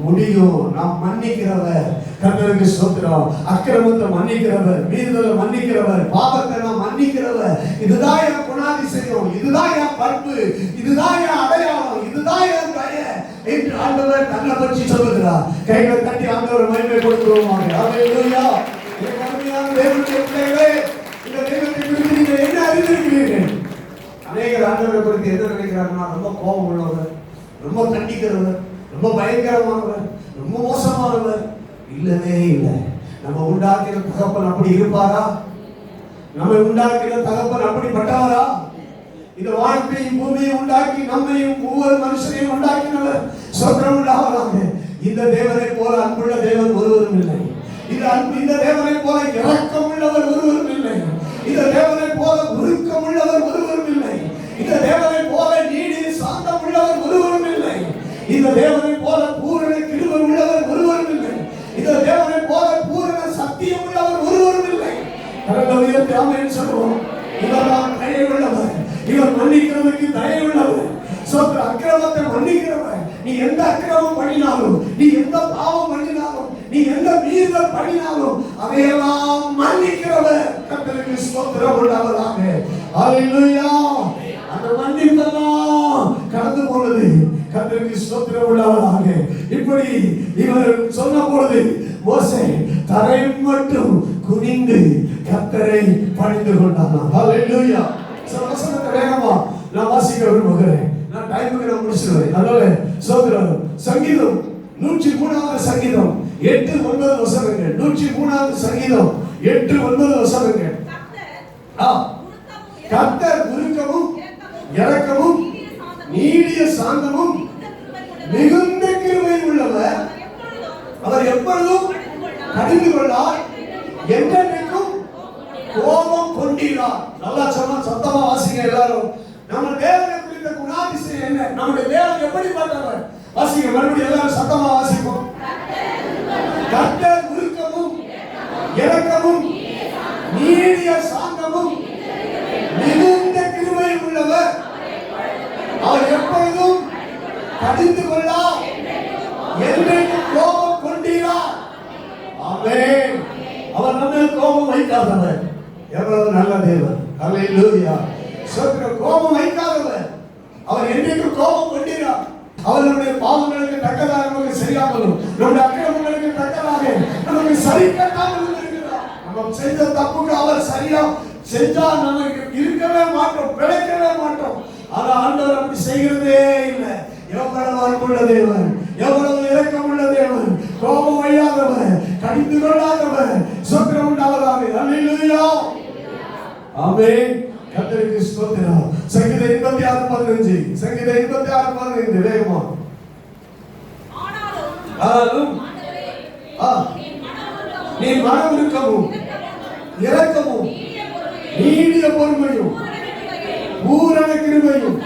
முடியும். நாம் மன்னிக்கிறவர். கர்த்தருக்கு ஸ்தோத்திரம். அக்கிரமத்தை மன்னிக்கிறவர், மீறுதலை மன்னிக்கிறவர், பாவத்தை நாம் மன்னிக்கிறவர். இதுதான் என் குணாதிசயம், இதுதான் என் பண்பு, இதுதான் என் அடையாளம், இதுதான் என் தயை என்று ஆண்டவர் தன்னை பற்றி சொல்லுகிறார். கைகளை தட்டி ஆண்டவர் மகிமை கொடுக்கிறோமாக. ஹல்லேலூயா. தேவனுடைய பிள்ளைகளே, இந்த தெய்வத்தை குறித்து நீங்கள் என்ன அறிந்திருக்கிறீர்கள்? அநேகர் ஆண்டவரை குறித்து என்ன நினைக்கிறாங்கன்னா, ரொம்ப கோபம் உள்ளவர், ரொம்ப கண்டிக்கிறவர், ரொம்ப பயங்கரமானவர், ரொம்ப ரொம்ப மோசமானவர் இல்லவே இல்லை. நம்ம உண்டாக்கிற தகப்பன் அப்படி இருப்பாரா? நம்ம உண்டாக்கிற தகப்பன் அப்படிப்பட்டவரா? இந்த வாழ்க்கையும் பூமியை உண்டாக்கி நம்மையும் ஒவ்வொரு மனுஷனையும் உண்டாக்கினவர் சொந்தம் உண்டாவதாக. இந்த தேவனை போல அன்புள்ள தேவன் ஒருவரும் இல்லை. இந்த தேவனை போல இரக்கம் உள்ளவர் ஒருவரும் இல்லை. இந்த தேவனை போல உருக்கம் உள்ளவர் ஒருவரும் இல்லை. இந்த தேவனை போல நீடிய சாந்தம் உள்ளவர் ஒருவரும் இல்லை. இந்த தேவனை போல பூரண கிருபை உள்ளவர் ஒருவரும் இல்லை. இந்த தேவனை போல பூரண சத்தியம் உள்ளவர் ஒருவரும் இல்லை. ஆமென் சொல்லுவோம். இவர்தான் தயை உள்ளவர். இவர் மன்னிக்கிறதுக்கு தயை உள்ளவர். அக்கிரமத்தை மன்னிக்கிறவர். நீ எந்த அக்கிரமம் பண்ணினாலும், நீ எந்த பாவம் பண்ணினாலும், நீ எந்த மீறுதல் பண்ணினாலும் அதையெல்லாம் மன்னிக்கிறவர். கர்த்தருக்கு ஸ்தோத்திரம் உண்டாவதாக. ஹல்லேலூயா. அந்த மன்னிப்பெல்லாம் கடந்து போனது. கர்த்தருக்கு ஸ்தோத்திரம் உண்டாவதாக. இப்படி இவர் சொன்ன பொழுது மோசே தரை மட்டும் குனிந்து கர்த்தரை பணிந்து கொண்டான். ஹல்லேலூயா. வசனத்தை வேகமா நான் வாசிக்க விரும்புகிறேன். நான் டைமுக்கு நான் முடிச்சிடுவேன். அதனால சோதரம் சங்கீதம் 103வது சங்கீதம் 8-9 வசனங்கள். 103வது சங்கீதம் 8-9 வசனங்கள். கர்த்தர் உருக்கமும் இரக்கமும் நீடிய சாந்தமும் மிகுந்த கிருபை உள்ளவர். அவர் எப்பொழுதும் கடிந்து கொள்ளார், என்றென்றைக்கும் கோபம் கொண்டிருக்கிறார். நல்லா சொன்னா சத்தமா வாசிங்க எல்லாரும். நம்ம தேவனை குறித்த குணாதிசயம் என்ன? நம்முடைய தேவன் எப்படிப்பட்டவர்? வாசிங்க மறுபடியும் எல்லாரும் சத்தமா வாசிப்போம். கர்த்தர் உருக்கமும் இரக்கமும் நீடிய சாந்தமும் மிகுந்த கிருபை உள்ளவர். அவர் எப்பொழுதும் கடிந்து கொள்ளார், என்றைக்கும் கோபம் கொண்டிருக்கிறார். ஆமென். அவர் நம்ம கோபம் வைக்காதவர். எவ்வளவு நல்ல தேவன். ஹல்லேலூயா. கோபம் வைக்காதவர். அவர் என்றைக்கும் கோபம் கொண்டிருக்கிறார். அவர் நம்முடைய பாவங்களுக்கு தக்கதாக நமக்கு செய்யாமலும், நம்முடைய அக்கிரமங்களுக்கு தக்கதாக நமக்கு சரி கட்டாமலும் இருக்கிறார். நம்ம செய்த தப்புக்கு அவர் சரியா செஞ்சா நமக்கு இருக்கவே மாட்டோம், பிழைக்கவே மாட்டோம். ஆனா ஆண்டவர் அப்படி செய்கிறதே இல்லை. எவ்வளவு அன்புள்ள தேவன், எவ்வளவு இரக்கம் உள்ள தேவன், கோபம் வையாதவர், கடிந்து கொள்ளாதவர். ஸ்தோத்திரம் உண்டாவதாக. ஹல்லேலூயா. ஆமென். கர்த்தருக்கு ஸ்தோத்திரம். சங்கீதம் 86:15. சங்கீதம் 86:15 வேகமா. ஆனாலும் நீ மனவுருக்கமும் இரக்கமும் நீடிய பொறுமையும் பூரண கிருபையும்.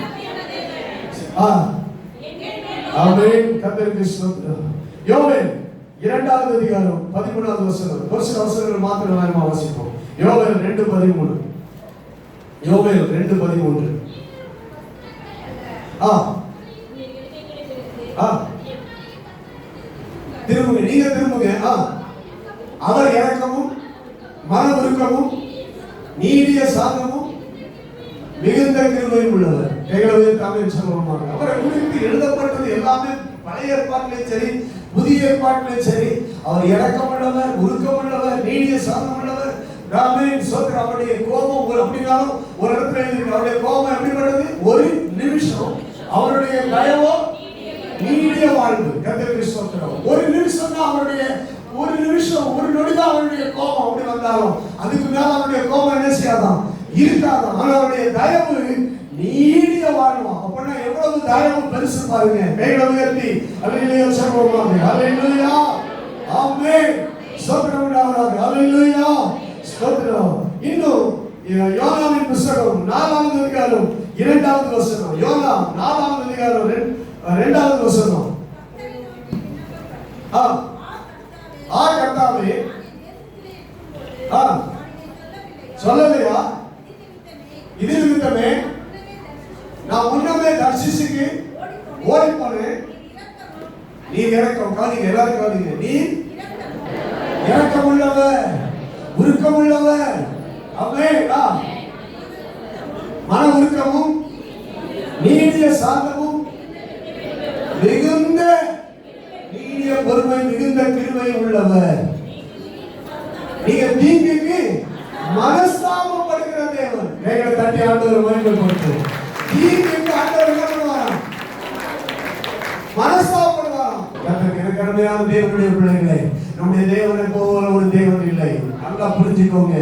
ஆமென். கர்த்தருக்கு ஸ்தோத்திரம். யோவேல் 2வது அதிகாரம் 13வது வசனம். ஒரு சில வசனங்கள் மாத்திரம் வேகமா வாசிப்போம். யோவேல் 2:13. யோவேல் 2:13. திரும்புங்க, நீங்க திரும்புங்க. அவர் இரக்கமும் மனவுருக்கமும் நீடிய சாந்தமும் மிகுந்த கிருபையும் உள்ளவர். கைகளை தமிழ் சொல்லுவாங்க. அவரை குறித்து எழுதப்பட்டது எல்லாமே பழைய ஏற்பாட்டிலும் சரி புதிய ஏற்பாட்டிலும் சரி அவர் இரக்கம் உள்ளவர், உருக்கம் உள்ளவர், நீடிய சாந்தம் உள்ளவர். அவருடைய கோபம் அப்படின்னாலும் ஒரு இடத்துல இருக்கு. அவருடைய கோபம் எப்படிப்பட்டது? ஒரு நிமிஷம். அவருடைய தயவோ நீடிய வாழ்வு. கர்த்தருக்கு ஸ்தோத்திரம். ஒரு நிமிஷம் தான் அவருடைய, ஒரு நிமிஷம், ஒரு நொடிதான் அவருடைய கோபம். அப்படி வந்தாலும் அதுக்கு மேல அவருடைய கோபம் என்ன செய்யாதான், இருக்காதான். ஆனா அவருடைய தயவு நீடிய வாழ்வா. அப்படின்னா எவ்வளவு தயவு பெருசு பாருங்க. கைகளை உயர்த்தி அல்லேலூயா சொல்லுவோம். அல்லேலூயா. ஆமென். ஸ்தோத்திரம் உண்டாவதாக. அல்லேலூயா. ஸ்தோத்திரம். இன்னும் யோனாவின் புத்தகம் 4வது அதிகாரம் 2வது வசனம். யோனா 4வது அதிகாரம் 2வது வசனம். கர்த்தாவே சொல்லலையா? இது நிமித்தமே நான் முன்னமே தர்சிசுக்கு ஓடி போனேன். நீ இரக்கம். காதிங்க, எல்லாரும் காதிங்க. நீ இரக்கம் உள்ளவர், உருக்கம் உள்ளவர். ஆமென். மன உருக்கமும் நீடிய சாந்தமும் மிகுந்த நீடிய பொறுமை மிகுந்த கிருபை உள்ளவர். நீங்க தீங்குக்கு மனஸ்தாபப்படுகிற தேவன். கைகளை தட்டி ஆண்டவரை மகிமைப்படுத்தும். தீங்குக்கு ஆண்டவர் என்ன பண்ணுவாராம்? மனஸ்தாபப்படுவாராம். எனக்கு கருமையான தேவனுடைய பிள்ளைகளே, நம்முடைய தேவனை போல ஒரு தேவன் இல்லை. நல்லா புரிஞ்சுக்கோங்க.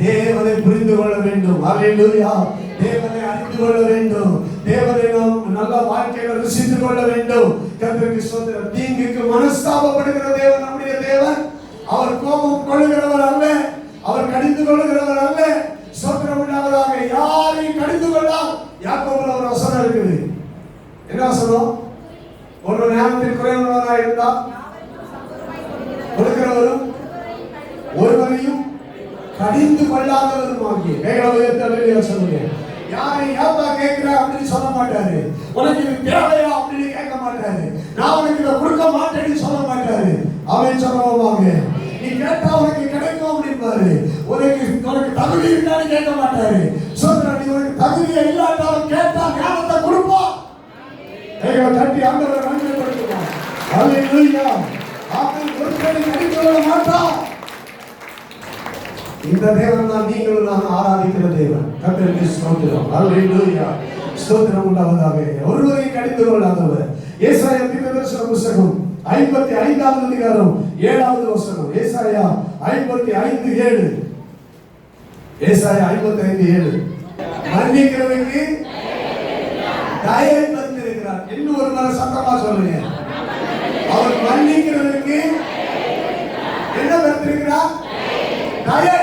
தேவனை புரிந்து கொள்ள வேண்டும். அல்லேலூயா. தேவனை அறிந்து கொள்ள வேண்டும். தேவனை நாம் நல்ல வாழ்க்கையில ருசித்து கொள்ள வேண்டும். கர்த்தருக்கு ஸ்தோத்திரம். தீங்குக்கு மனஸ்தாபப்படுகிற தேவன் நம்முடைய தேவன். அவர் கோபம் கொள்ளுகிறவர் அல்ல, அவர் கடிந்து கொள்ளுகிறவர் அல்ல. ஸ்தோத்திரம் உண்டாவதாக. யாரையும் கடிந்து கொள்ளார். யாக்கோபுல ஒரு வசனம் இருக்குது. என்ன வசனம்? ஒரு ஞானத்தில் குறைவுள்ளவராக இருந்தால் கொடுக்கிறவரும் ஒருவரையும் கடிந்து கொள்ளாதவருமாகிய கைகளை சொல்லுங்க. யாரை யாப்பா கேட்கிறா அப்படின்னு சொல்ல மாட்டாரு. உனக்கு இது தேவையா அப்படின்னு கேட்க மாட்டாரு. நான் உனக்கு இதை கொடுக்க மாட்டேன்னு சொல்ல மாட்டாரு. அவன் சொல்லுவாங்க, நீ கேட்டா உனக்கு கிடைக்கும் அப்படின்பாரு. உனக்கு தகுதி இருக்கான்னு கேட்க மாட்டாரு. சொல்ற நீ உனக்கு தகுதியை இல்லாட்டாலும் கேட்டா ஞானத்தை கொடுப்போம். கைகளை தட்டி ஆண்டவரை மகிமைப்படுத்துவோம். அல்லேலூயா. அவன் ஒருத்தரை கடிந்து கொள்ள மாட்டான். இந்த தேவன் தான் நீங்களும் நான் ஆராதிக்கிற தேவன். கர்த்தருக்கு ஸ்தோத்திரம். அல்லேலூயா. ஸ்தோத்திரம் உண்டாவதாக. ஒருவரை கடிந்து கொள்ளாதவர். ஏசாயா தீர்க்கதரிசன புத்தகம் 55வது அதிகாரம் 7வது வசனம். ஏசாயா 55:7. ஏசாயா 55:7. மன்னிக்கிறவனுக்கு தயை தந்திருக்கிறார். இன்னும் ஒரு முறை சத்தமா சொல்லுங்க. அவர் மன்னிக்கிறவனுக்கு என்ன தந்திருக்கிறார்? தயை.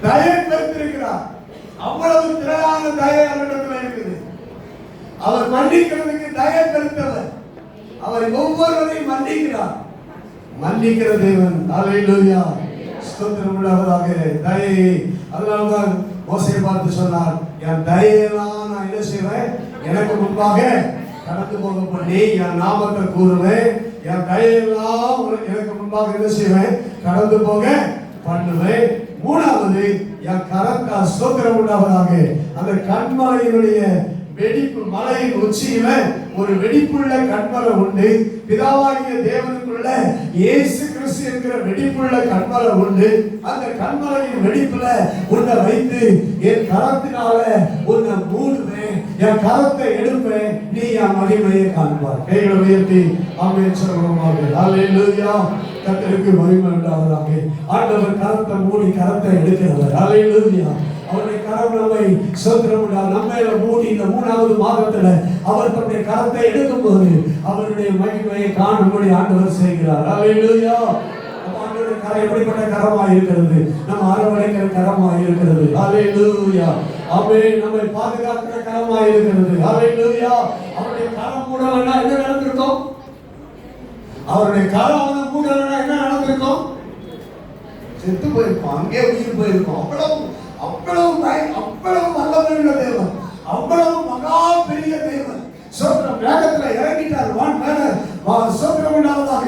தயை தந்திருக்கிறார். அவ்வளவு திரளான தயை அவரிடத்தில் இருக்குது. அவர் மன்னிக்கிறதுக்கு தயை தருத்தவர். அவர் ஒவ்வொருவரையும் மன்னிக்கிறார். மன்னிக்கிற தேவன். அல்லேலூயா. ஸ்தோத்திரம் உள்ளவராக. தயை. அதனால்தான் மோசேயை பார்த்து சொன்னார், என் தயையெல்லாம் நான் என்ன செய்வேன்? எனக்கு முன்பாக கடந்து போக பண்ணி என் நாமத்தை கூறுவேன். என் தயையெல்லாம் எனக்கு முன்பாக என்ன செய்வேன்? கடந்து போக பண்ணுவேன். மூணாவது, என் கரத்தா ஸ்தோத்திரம் உண்டாவதாக. அந்த கண்மலையினுடைய வெடிப்பு, மலையின் உச்சியில ஒரு வெடிப்புள்ள கண்மலை உண்டு. பிதாவாகிய தேவனுக்குள்ள இயேசு கிறிஸ்து என்கிற வெடிப்புள்ள கண்மலை உண்டு. அந்த கண்மலையின் வெடிப்புல உன்னை வைத்து என் கரத்தினால உன்னை மூடுவேன், என் கரத்தை எடுப்பேன், நீ என் மகிமையை காண்பார். கைகளை உயர்த்தி ஆமென் சொல்லுவோமாக. அல்லேலூயா. கர்த்தருக்கு மகிமை உண்டாவதாக. ஆண்டவர் கரத்தை மூடி கரத்தை எடுக்கிறவர். அல்லேலூயா. அவருடைய கரம் நம்மை ஸ்தோத்திரம் நம்மையில மூடி இந்த 3வது மாதத்துல அவர் தன்னுடைய கரத்தை எடுக்கும் போது அவருடைய மகிமையை காணும்படி ஆண்டவர் செய்கிறார். அல்லேலூயா. ஆண்டவருடைய கரம் எப்படிப்பட்ட கரமா இருக்கிறது? நம்ம அரவணைக்கிற கரமா இருக்கிறது. அல்லேலூயா. ஆமென். நம்மை பாதுகாக்கிற கரமா இருக்கிறது. அல்லேலூயா. அவருடைய கரம் மூடலன்னா என்ன நடந்திருக்கும்? அவருடைய கரம் மூடலன்னா என்ன நடந்திருக்கும்? செத்து போயிருக்கும். அங்கே உயிர் போயிருக்கும். அவ்வளவு வல்லமையுள்ள தேவன், அவ்வளவு மகா பெரிய தேவன். சோத்திரம். வேகத்துல இறங்கிட்டார். வான் மேல சோத்திரம் உண்டாவதாக.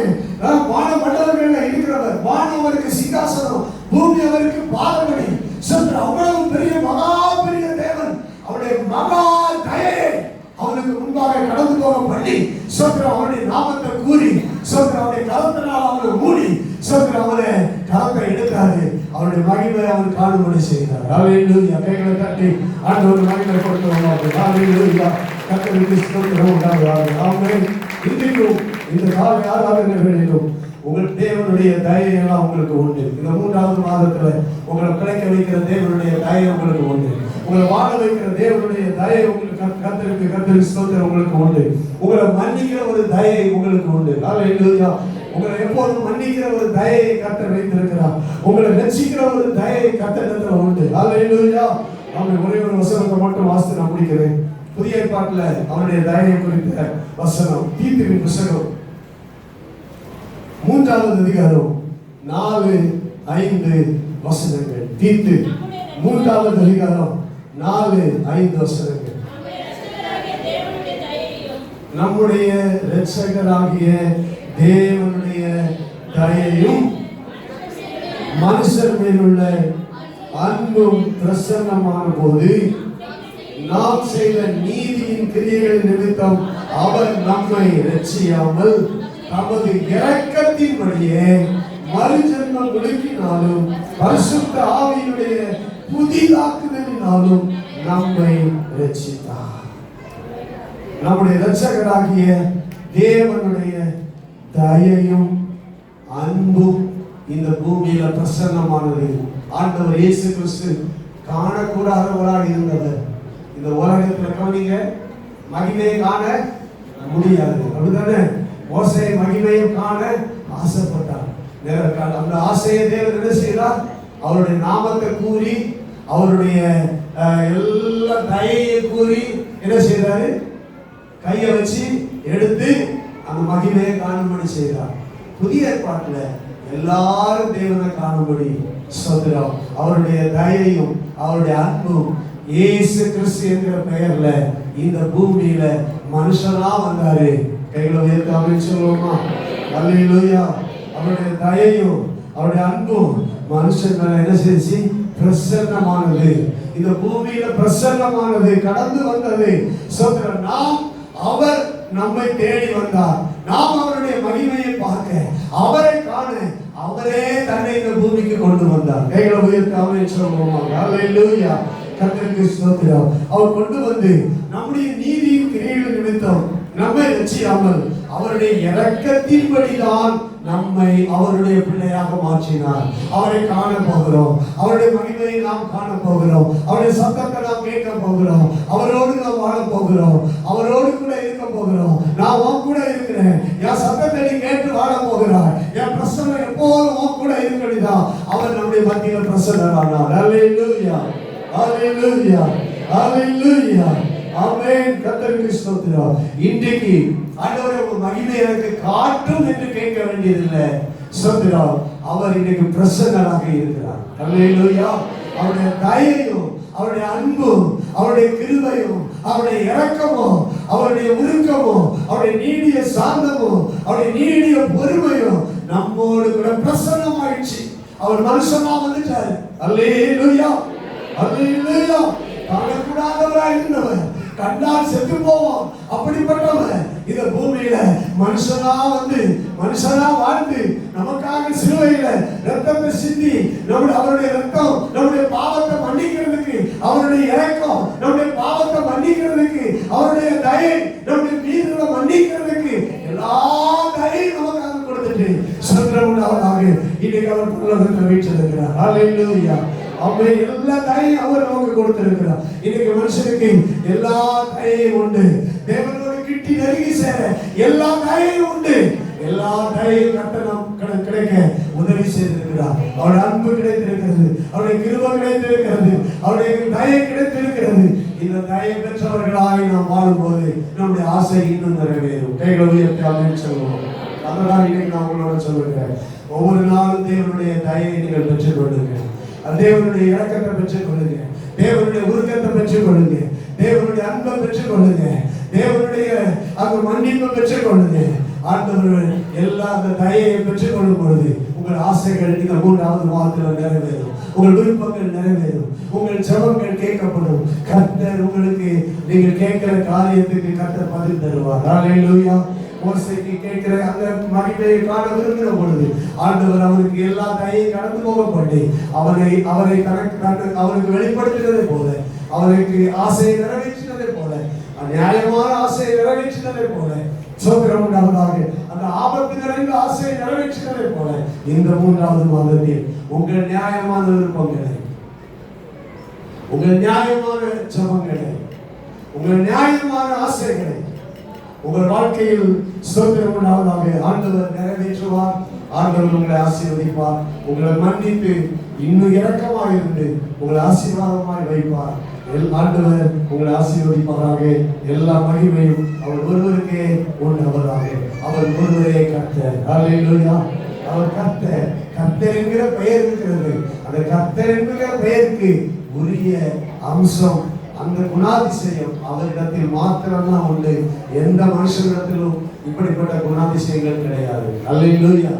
வான மண்டலங்களில் இருக்கிறவர். வானம் அவருக்கு சிங்காசனம், பூமி அவருக்கு பாதபடி. சோத்திரம். அவ்வளவு பெரிய மகா பெரிய தேவன். அவருடைய மகா தயையை அவனுக்கு முன்பாக கடந்து போக பண்ணி சோத்திரம் அவனுடைய நாமத்தை கூறி சோத்திரம் அவனுடைய கரத்தினால் அவனை மூடி சோத்திரம் அவனை கரத்தை எடுத்தாரு. அவருடைய மகிமை அவன் காணும்படி செய்கிறார். அல்லேலூயா. கைகளை தட்டி ஆண்டவர் மகிமை கொடுத்தவங்க. அல்லேலூயா. கர்த்தருக்கு ஸ்தோத்திரம் உண்டாவதாக. ஆமென். இன்றைக்கும் இந்த காலை ஆராதனைகளிலும் உங்கள் தேவனுடைய தயை எல்லாம் உங்களுக்கு உண்டு. இந்த 3வது மாதத்துல உங்களை பிழைக்க வைக்கிற தேவனுடைய தயை உங்களுக்கு உண்டு. உங்களை வாழ வைக்கிற தேவனுடைய தயை உங்களுக்கு கர்த்தருக்கு ஸ்தோத்திரம் உங்களுக்கு உண்டு. உங்களை மன்னிக்கிற ஒரு தயை உங்களுக்கு உண்டு. அல்லேலூயா. உங்களை எப்போதும் மன்னிக்கிற ஒரு தயையை கர்த்தர் வைத்திருக்கிறார். உங்களை ரட்சிக்கிற ஒரு தயையை கர்த்தரிடத்துல உண்டு. அல்லேலூயா. அவன் ஒரே ஒரு வசனத்தை மட்டும் வாசித்து நான் முடிக்கிறேன். புதிய ஏற்பாட்டுல அவருடைய தயையை குறித்த வசனம் தீத்துவின் புத்தகம் 3வது அதிகாரம் 4-5 வசனங்கள். தீத்து 3வது அதிகாரம் 4-5 வசனங்கள். நம்முடைய இரட்சகராகிய தேவனுடைய தயையும் மனுஷர் மேலுள்ள அன்பும் பிரசன்னமான போது நாம் செய்த நீதியின் கிரியைகள் நிமித்தம் அவர் நம்மை ரட்சியாமல் தமது இரக்கத்தின்படியே மறுஜென்மம் கொடுக்கினாலும் பரிசுத்த ஆவியினுடைய புதிதாக்குதலினாலும் நம்மை ரட்சித்தார். நம்முடைய இரட்சகராகிய தேவனுடைய தயையும் அன்பும் இந்த பூமியில பிரசன்னமானது. ஆண்டவர் இயேசு கிறிஸ்து காணக்கூடாதவராக இருந்தவர். இந்த உலகத்துல கவனிங்க, மகிமையை காண முடியாது, அப்படிதானே? மோசே மகிமையை காண ஆசைப்பட்டார். அந்த ஆசையை தேவன் என்ன செய்தார்? அவருடைய நாமத்தை கூறி, அவருடைய எல்லா தயையை கூறி என்ன செய்தாரு? கையை வச்சு எடுத்து அந்த மகிமையை காணும்படி செய்தார். புதிய ஏற்பாட்டுல எல்லாரும் தேவனை காணும்படி சொல்கிறோம். அவருடைய தயையும் அவருடைய அன்பும் இயேசு கிறிஸ்து என்கிற பெயர்ல இந்த பூமியில மனுஷனா வந்தாரு. கைகளை உயர்த்தி அப்படின்னு சொல்லுவோமா? அல்லேலூயா. அவருடைய தயையும் அவருடைய அன்பும் மனுஷன் என்ன செய்து பிரசன்னமானது, இந்த பூமியில பிரசன்னமானது, கடந்து வந்தது. சொல்கிறோம், நாம் அவர் நம்மை தேடி வந்தார். நாம் அவருடைய மகிமையை பார்க்க, அவரை காண, அவரே தன்னை இந்த பூமிக்கு கொண்டு வந்தார். கைகளை உயர்த்தாம சொல்லுவோமா? அல்லேலூயா. கர்த்தருக்கு ஸ்தோத்திரம். அவர் கொண்டு வந்து நம்முடைய நீதியின் கிரியைகள் நிமித்தம் நம்மை ரட்சியாமல் அவருடைய இரக்கத்தின்படிதான் நம்மை அவருடைய பிள்ளையாக மாற்றினார். அவரை காண போகிறோம், அவருடைய மகிமையை நாம் காண போகிறோம், அவருடைய சத்தத்தை நாம் கேட்க போகிறோம், அவரோடு நாம் வாழ போகிறோம், அவரோடு கூட இருக்க போகிறோம். நான் உன் கூட இருக்கிறேன், என் சத்தத்தை நீ கேட்டு வாழ போகிறாய், என் பிரசன்னம் எப்போதும் உன் கூட இருக்கிறதா. அவர் நம்முடைய மத்தியில பிரசன்னரானார். அல்லேலூயா, அல்லேலூயா, அல்லேலூயா. ஆமென். கர்த்தருக்கு ஸ்தோத்திரம். இன்றைக்கு ஆண்டவரே உங்க மகிமை எனக்கு காட்டும் என்று கேட்க வேண்டியதில்லை. ஸ்தோத்திரம். அவர் இன்னைக்கு பிரசன்னராக இருக்கிறார். அல்லேலூயா. அவருடைய தயையும் அவருடைய அன்பும் அவருடைய கிருபையும் அவருடைய இரக்கமும் அவருடைய உருக்கமும் அவருடைய நீடிய சாந்தமும் அவருடைய நீடிய பொறுமையும் நம்மோடு கூட பிரசன்னமாயிடுச்சு. அவர் மனுஷனா வந்துட்டார். அல்லேலூயா, அல்லேலூயா. காணக்கூடாதவராக இருந்தவர், கண்டால் செத்து போவோம், அப்படிப்பட்டவர் இந்த பூமியில மனுஷனா வந்து மனுஷனா வாழ்ந்து நமக்காக சிலுவையில ரத்தத்தை சிந்தி அவருடைய ரத்தம் நம்முடைய பாவத்தை மன்னிக்கிறதுக்கு, அவருடைய இரக்கம் நம்முடைய பாவத்தை மன்னிக்கிறதுக்கு, அவருடைய தயை நம்முடைய மீறுகளை மன்னிக்கிறதுக்கு எல்லா தயையும் நமக்காக கொடுத்துட்டு சுதந்திரமுள்ளவராக இன்னைக்கு அவர் பரலோகத்தில் வீற்றிருக்கிறார். அல்லேலூயா. அவரை எல்லா தயையும் அவர் நமக்கு கொடுத்திருக்கிறார். இன்னைக்கு மனுஷனுக்கு எல்லா தயையும் உண்டு. தேவனோடு கிட்டி நெருங்கி சேர எல்லா தயையும் உண்டு. எல்லா தயையும் கட்டணம் கிடைக்க உதவி செய்திருக்கிறார். அவருடைய அன்பு கிடைத்திருக்கிறது, அவருடைய கிருபை கிடைத்திருக்கிறது, அவருடைய தயை கிடைத்திருக்கிறது. இந்த தயை பெற்றவர்களாய் நாம் வாழும்போது நம்முடைய ஆசை இன்னும் நிறைவேறும். கைகளை உயர்த்தி அப்படின்னு சொல்லுவோம். அதனால் இன்னைக்கு நான் உங்களோட சொல்லுகிறேன், ஒவ்வொரு நாளும் தேவனுடைய தயை நீங்கள் பெற்றுக் கொள்ளுங்க, தேவனுடைய இரக்கத்தை பெற்றுக் கொள்ளுங்க, தேவனுடைய உருக்கத்தை பெற்றுக் கொள்ளுங்க, தேவனுடைய அன்பை பெற்றுக் கொள்ளுங்க, தேவனுடைய அந்த மன்னிப்பை பெற்றுக் கொள்ளுங்க. ஆண்டவர்கள் எல்லா அந்த தயையை பெற்றுக் கொள்ளும் பொழுது உங்கள் ஆசைகள் இந்த 3வது மாதத்தில் நிறைவேறும், உங்கள் விருப்பங்கள் நிறைவேறும், உங்கள் ஜெபங்கள் கேட்கப்படும். கர்த்தர் உங்களுக்கு நீங்கள் கேட்கிற காரியத்துக்கு கர்த்தர் பதில் தருவார். அல்லேலூயா. மோசேக்கு கேட்கிற அந்த மகிமையை காண விரும்பின பொழுது ஆண்டவர் அவருக்கு எல்லா தயையும் கடந்து போகப்பட்டு அவருக்கு வெளிப்படுத்தினதை போல, அவருக்கு ஆசையை நிறைவேற்றினதை போல, நியாயமான ஆசையை நிறைவேற்றினதை போல, சோதரம் உண்டாவதாக அந்த ஆபத்து நிறைந்த ஆசையை நிறைவேற்றினதை போல இந்த 3வது மாதத்தில் உங்கள் நியாயமான விருப்பங்களை, உங்கள் நியாயமான ஜெபங்களை, உங்கள் நியாயமான ஆசைகளை உங்கள் வாழ்க்கையில் சுதந்திரம் உண்டாவதாக ஆண்டவர் நிறைவேற்றுவார். ஆண்டவர் உங்களை ஆசீர்வதிப்பார், உங்களை மன்னித்து இன்னும் இரக்கமாக இருந்து உங்களை ஆசீர்வாதமாய் வைப்பார். ஆண்டவர் உங்களை ஆசீர்வதிப்பாராக. எல்லா மகிமையும் அவர் ஒருவருக்கே உண்டவராக. அவர் ஒருவரே கர்த்தர். அல்லேலூயா. அவர் கர்த்தர். கர்த்தர் என்கிற பெயர் இருக்கிறது. அந்த கர்த்தர் என்கிற பெயருக்கு உரிய அம்சம், அந்த குணாதிசயம் அவரிடத்தில் மாத்திரம்தான் உண்டு. எந்த மனுஷனிடத்திலும் இப்படிப்பட்ட குணாதிசயங்கள் கிடையாது. அல்லேலூயா.